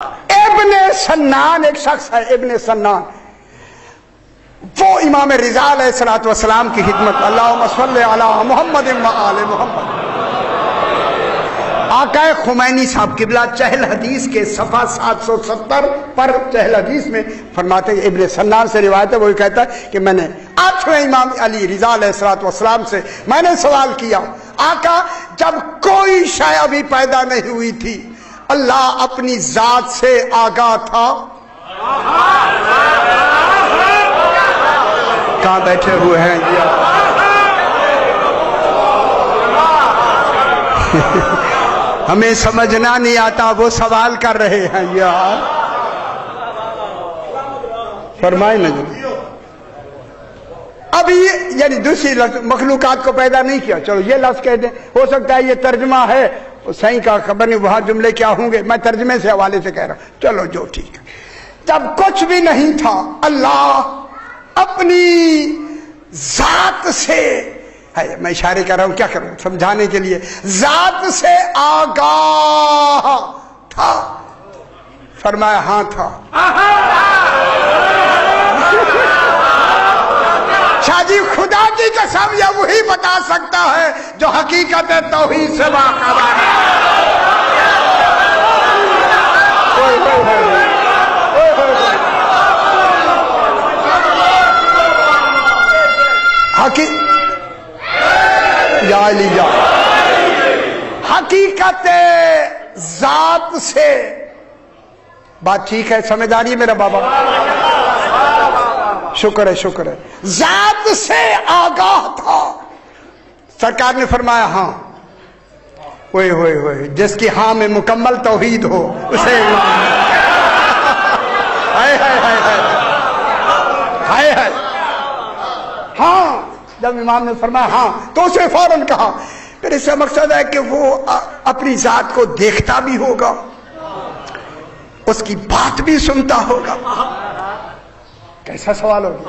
ابن سنان ایک شخص ہے، ابن سنان، وہ امام رضا علیہ الصلوۃ والسلام کی خدمت، اللہم صلی علی محمد و آل محمد، آقا خمینی صاحب قبلہ چہل حدیث کے صفحہ 770 پر چہل حدیث میں فرماتے ہیں، ابن سنان سے روایت ہے، وہ کہتا ہے کہ میں نے 8ویں امام علی رضا علیہ الصلوۃ والسلام سے میں نے سوال کیا، آقا جب کوئی شے ابھی پیدا نہیں ہوئی تھی اللہ اپنی ذات سے آگاہ تھا؟ کہاں بیٹھے ہوئے ہیں ہمیں سمجھنا نہیں آتا، وہ سوال کر رہے ہیں یار، فرمائے نا جی۔ ابھی یعنی دوسری مخلوقات کو پیدا نہیں کیا، چلو یہ لفظ کہہ دیں، ہو سکتا ہے یہ ترجمہ ہے صحیح کا، خبر نہیں وہاں جملے کیا ہوں گے، میں ترجمے سے حوالے سے کہہ رہا ہوں، چلو جو ٹھیک ہے۔ جب کچھ بھی نہیں تھا اللہ اپنی ذات سے، میں اشارے کر رہا ہوں، کیا کروں سمجھانے کے لیے، ذات سے آگاہ تھا، فرمایا ہاں تھا۔ شاہ جی خدا کی قسم یہ وہی بتا سکتا ہے جو حقیقت توحید سے باخبر ہے۔ یا علی جا، حقیقت ذات سے، بات ٹھیک ہے، سمجھ آ رہی ہے میرا بابا؟ شکر ہے شکر ہے، ذات سے آگاہ تھا۔ سرکار نے فرمایا ہاں، ہوئے ہوئے ہوئے، جس کی ہاں میں مکمل توحید ہو اسے ہاں، جب امام نے فرمایا ہاں تو اسے فوراً کہا، پھر اس سے مقصد ہے کہ وہ اپنی ذات کو دیکھتا بھی ہوگا، اس کی بات بھی سنتا ہوگا۔ کیسا سوال ہوگا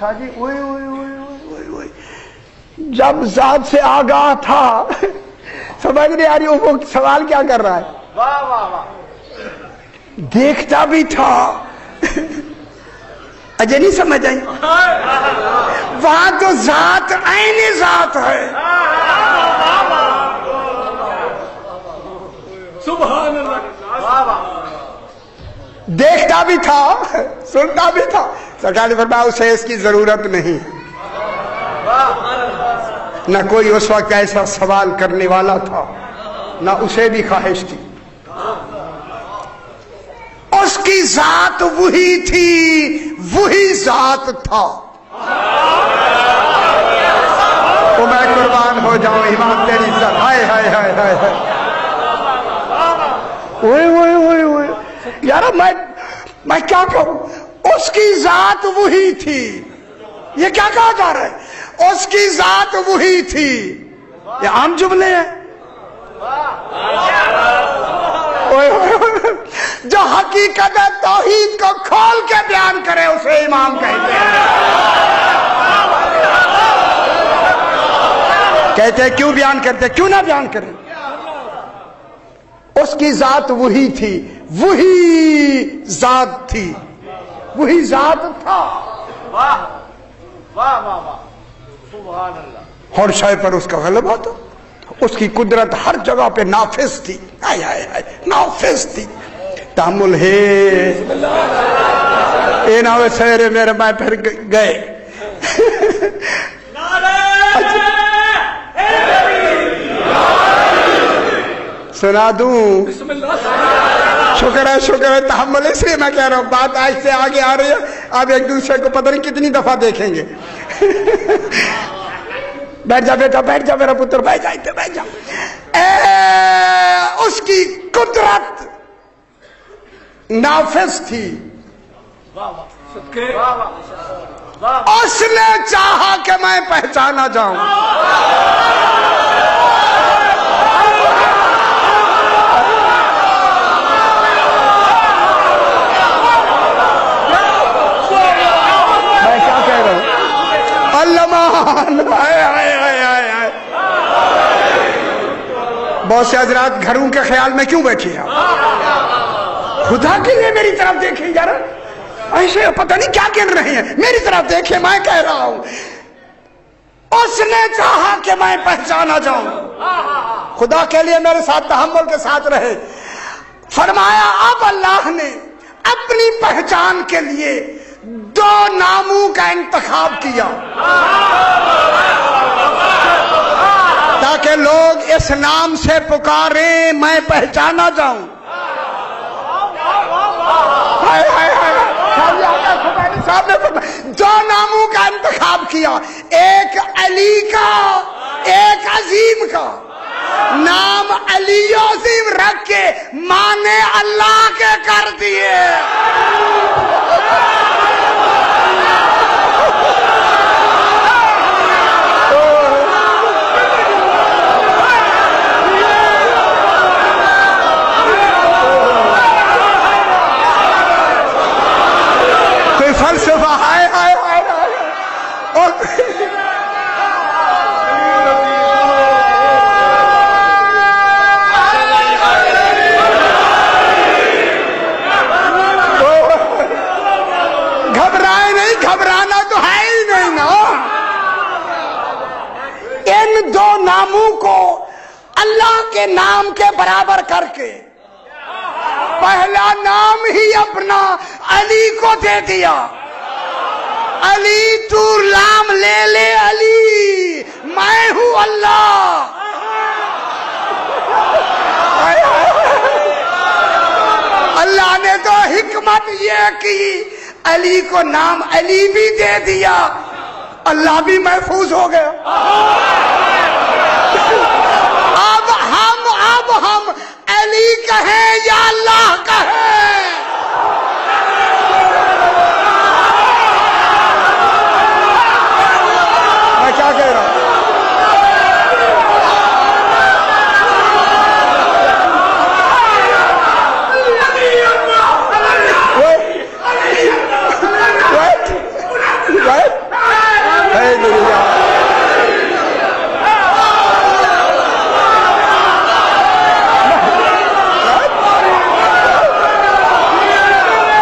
شاہ جی؟ جب ذات سے آگاہ تھا، سمجھ نہیں آ رہی وہ سوال کیا کر رہا ہے، دیکھتا بھی تھا، اجے نہیں سمجھ آئی؟ وہاں تو ذات عین ذات ہے، سبحان اللہ، دیکھتا بھی تھا سنتا بھی تھا۔ سرکار نے فرمایا اسے اس کی ضرورت نہیں، نہ کوئی اس وقت ایسا سوال کرنے والا تھا، نہ اسے بھی خواہش تھی، اس کی ذات وہی تھی، وہی ذات تھا۔ تو میں قربان ہو جاؤں امام تیری ذات، ہائے ہائے ہائے ہائے ہائے، یار میں کیا کہوں، اس کی ذات وہی تھی، یہ کیا کہا جا رہا ہے، اس کی ذات وہی تھی، یہ عام جملے ہیں، جو حقیقت توحید کو کھول کے بیان کرے اسے امام کہتے ہیں۔ کہتے ہیں کیوں بیان کرتے، کیوں نہ بیان کریں، اس کی ذات وہی تھی، وہی ذات تھی، وہی ذات تھا، ہر شے پر اس کا غلبہ تھا، اس کی قدرت ہر جگہ پہ نافذ تھی، نافذ تھی، تحمل ہے، اے ناوے سہرے میرے میں پھر گئے۔ سنا دوں؟ شکر ہے شکر ہے، تحمل، اس لیے میں کہہ رہا ہوں بات آج سے آگے آ رہی ہے، اب ایک دوسرے کو پتہ نہیں کتنی دفعہ دیکھیں گے۔ بیٹھ جا بیٹا، بیٹھ جا میرا پتر، بیٹھ جا، بیٹھ جا۔ اس کی قدرت نافذ تھی، اس نے چاہا کہ میں پہچانا جاؤں، میں کیا کہہ رہا ہوں، بہت سے حضرات گھروں کے خیال میں کیوں بیٹھے ہیں؟ خدا کے لیے میری طرف دیکھیں یار, ایسے پتہ نہیں کیا کہہ رہے ہیں, میری طرف دیکھیں, میں کہہ رہا ہوں اس نے چاہا کہ میں پہچانا جاؤں. خدا کے لیے میرے ساتھ تحمل کے ساتھ رہے. فرمایا اب اللہ نے اپنی پہچان کے لیے 2 ناموں کا انتخاب کیا تاکہ لوگ اس نام سے پکاریں میں پہچانا جاؤں. 2 ناموں کا انتخاب کیا, ایک علی کا ایک عظیم کا. نام علی عظیم رکھ کے ماں نے اللہ کے کر دیے. کوئی فلسفہ ہے گھبرائے نہیں, گھبرانا تو ہے ہی نہیں نا. ان 2 ناموں کو اللہ کے نام کے برابر کر کے پہلا نام ہی اپنا علی کو دے دیا. علی تو نام لے لے علی, میں ہوں اللہ. اللہ نے تو حکمت یہ کی علی کو نام علی بھی دے دیا, اللہ بھی محفوظ ہو گیا. اب ہم علی کہیں یا اللہ کہیں, میں کیا کہہ رہا ہوں.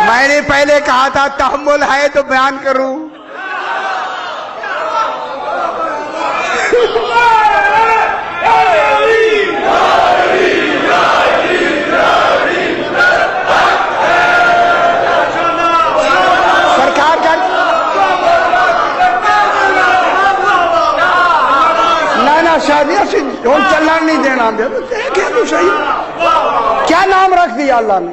میں نے پہلے کہا تھا تحمل ہے تو بیان کروں. سرکار کا نانا شادیوں سے چلنا نہیں دینا. دیکھیں تو صحیح کیا نام رکھ دیا اللہ نے.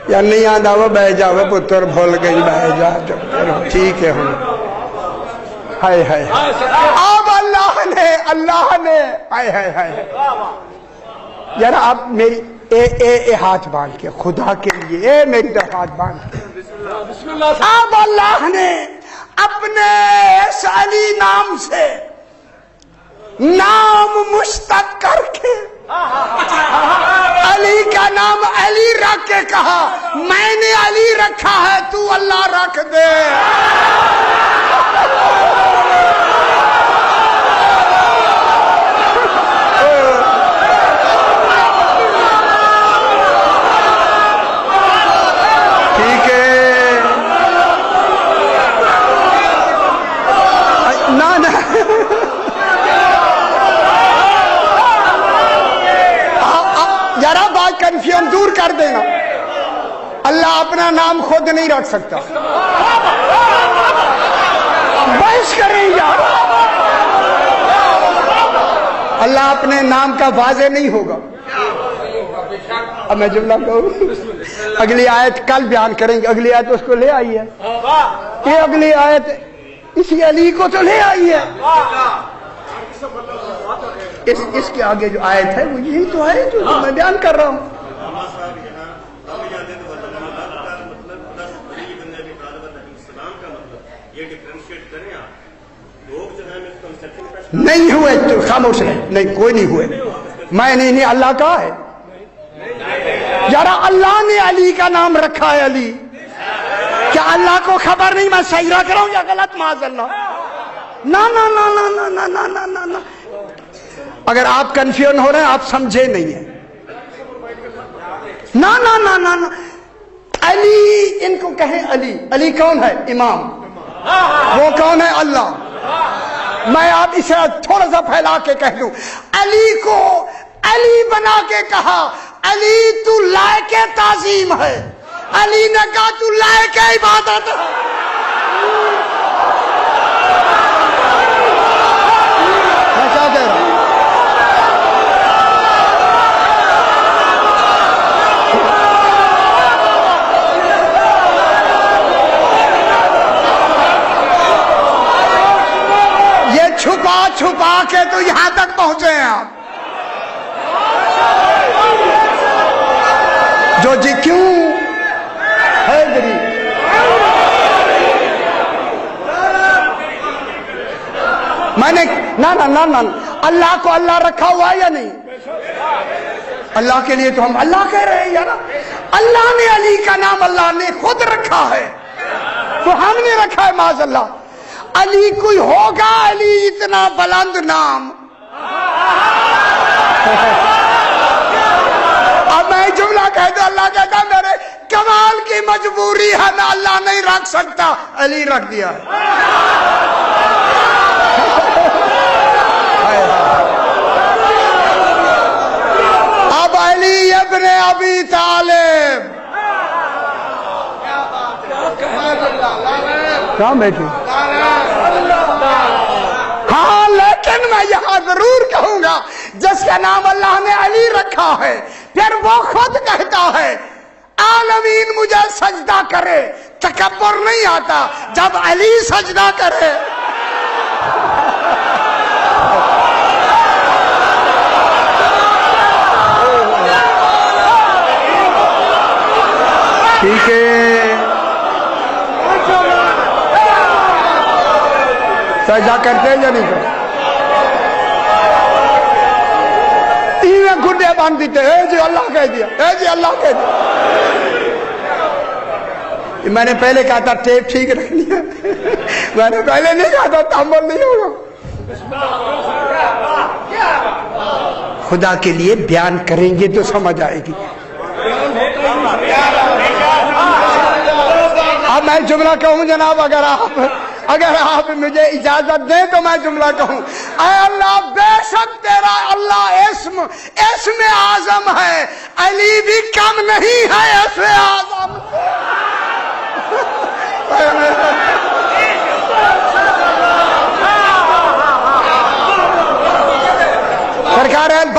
یا نہیں آدھا وہ بہ جاوے پتر بھول گئی بہ جا, ٹھیک ہے ہم. ہائے ہائے اب اللہ نے ہائے ذرا آپ میری اے ہاتھ باندھ کے خدا کے لیے میری طرف ہاتھ باندھ کے. اب اللہ نے اپنے اس علی نام سے نام مشتق کر کے علی کا نام علی رکھ کے کہا میں نے علی رکھا ہے تو اللہ رکھ دے. ٹھیک ہے نا ذرا بات کنفیوژن دور کر دینا. اللہ اپنا نام خود نہیں رکھ سکتا. بحث کریں یار, اللہ اپنے نام کا واضح نہیں ہوگا. اب میں جملہ کہوں, اگلی آیت کل بیان کریں گے. اگلی آیت اس کو لے آئی ہے, یہ اگلی آیت اسی علی کو تو لے آئی ہے. اس کے آگے جو آیت ہے وہ یہی تو ہے جو میں بیان کر رہا ہوں. نہیں ہوئے تو خاموش رہے, نہیں کوئی نہیں ہوئے. میں نہیں اللہ کا ہے. ذرا اللہ نے علی کا نام رکھا ہے علی, کیا اللہ کو خبر نہیں میں صحیح رکھ رہا ہوں یا غلط؟ معاذ اللہ. نا نا نا نا نا نا نا نا نا. اگر آپ کنفیوژن ہو رہے ہیں آپ سمجھے نہیں ہیں. نا نا نا نا نا علی ان کو کہیں علی. علی کون ہے؟ امام. وہ کون ہے؟ اللہ. میں آپ اسے تھوڑا سا پھیلا کے کہہ دوں, علی کو علی بنا کے کہا علی تو لائق تعظیم ہے. علی نے کہا تو لائق عبادت ہے. میں کیا کہہ رہا ہوں؟ یہ چھپا چھپا کے تو یہاں تک پہنچے ہیں آپ. جو جی کیوں حیدری میں نے نا نا نا نا اللہ کو اللہ رکھا ہوا ہے یا نہیں؟ اللہ کے لیے تو ہم اللہ کہہ رہے ہیں یار. اللہ نے علی کا نام اللہ نے خود رکھا ہے, تو ہم نے رکھا ہے معاذ اللہ. علی کوئی ہوگا علی اتنا بلند نام؟ اب میں جملہ کہہ دوں, اللہ کہتا میرے کمال کی مجبوری ہے, میں اللہ نہیں رکھ سکتا, علی رکھ دیا ہے. اب علی ابن ابی طالب کہاں بیٹھے؟ ہاں لیکن میں یہاں ضرور کہوں گا جس کا نام اللہ نے علی رکھا ہے, پھر وہ خود کہتا ہے عالمین مجھے سجدہ کرے. تکبر نہیں آتا جب علی سجدہ کرے. ٹھیک ہے, سجدہ کرتے ہیں یا نہیں کرتے؟ ایویں گھٹے باندھ دیتے اے جی اللہ کہہ دیا, اے جی اللہ کہہ دیا. میں نے پہلے کہا تھا ٹیپ ٹھیک رکھنی ہے, میں نے پہلے نہیں کہا تھا تحمل نہیں ہوگا. خدا کے لیے بیان کریں گے تو سمجھ آئے گی. اب میں جملہ کہوں جناب, اگر آپ مجھے اجازت دیں تو میں جملہ کہوں. اے اللہ بے شک تیرا اللہ اسم اعظم ہے, علی بھی کم نہیں ہے اسم اعظم. سرکار